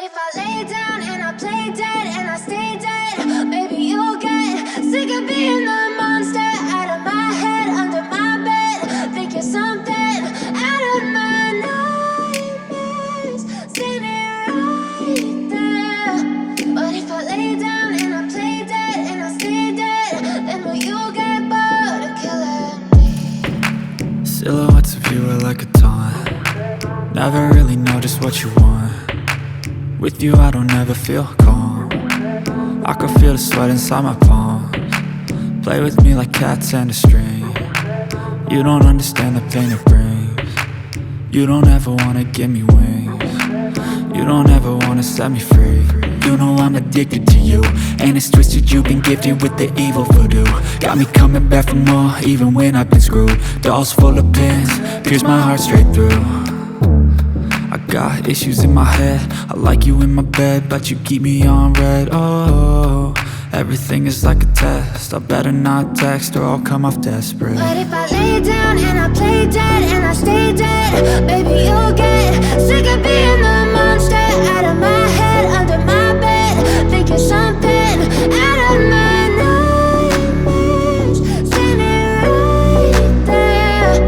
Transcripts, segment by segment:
if I lay down and I play dead and I stay dead, maybe you'll get sick of being the monster out of my head, under my bed. Think you're something out of my nightmares, standing right there. But if I lay down and I play dead and I stay dead, then will you get bored of killing me? Silhouettes of you are like a taunt. Never really know just what you want. With you I don't ever feel calm. I can feel the sweat inside my palms. Play with me like cats and a string. You don't understand the pain it brings. You don't ever wanna give me wings. You don't ever wanna set me free. You know I'm addicted to you, and it's twisted, you've been gifted with the evil voodoo. Got me coming back for more, even when I've been screwed. Dolls full of pins, pierce my heart straight through. I got issues in my head, I like you in my bed, but you keep me on red. Oh, everything is like a test, I better not text or I'll come off desperate. But if I lay down and I play dead and I stay dead, baby you'll get sick of being the monster out of my head, under my bed. Think you're something out of my nightmares, standing right there.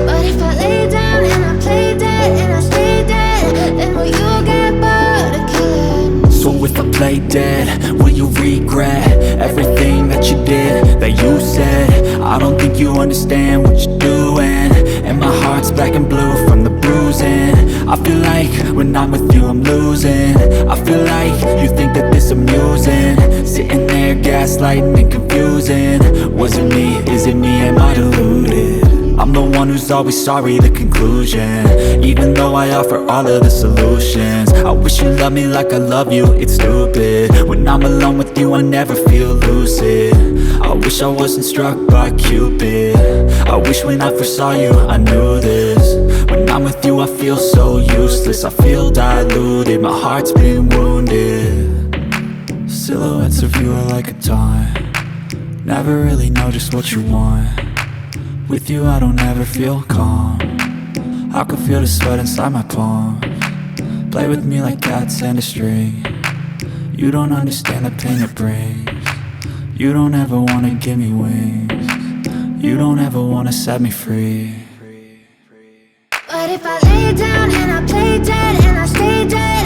But if I lay down and I play dead and I stay dead, then will you get bored of killing me? So if I play dead, will you regret everything that you did, that you said? I don't think you understand what you're doing, and my heart's black and blue from the bruising. I feel like when I'm with you I'm losing. I feel like you think that this amusing, sitting there gaslighting and confusing. Was it me? Is it me? Am I deluded? I'm the one who's always sorry, the conclusion, even though I offer all of the solutions. I wish you loved me like I love you, it's stupid. When I'm alone with you I never feel lucid. I wish I wasn't struck by Cupid. I wish when I first saw you I knew this. When I'm with you I feel so useless, I feel diluted, my heart's been wounded. Silhouettes of you are like a taunt. Never really know just what you want. With you I don't ever feel calm. I can feel the sweat inside my palms. Play with me like cats and a string. You don't understand the pain it brings. You don't ever wanna give me wings. You don't ever wanna set me free. But if I lay down and I play dead and I stay dead,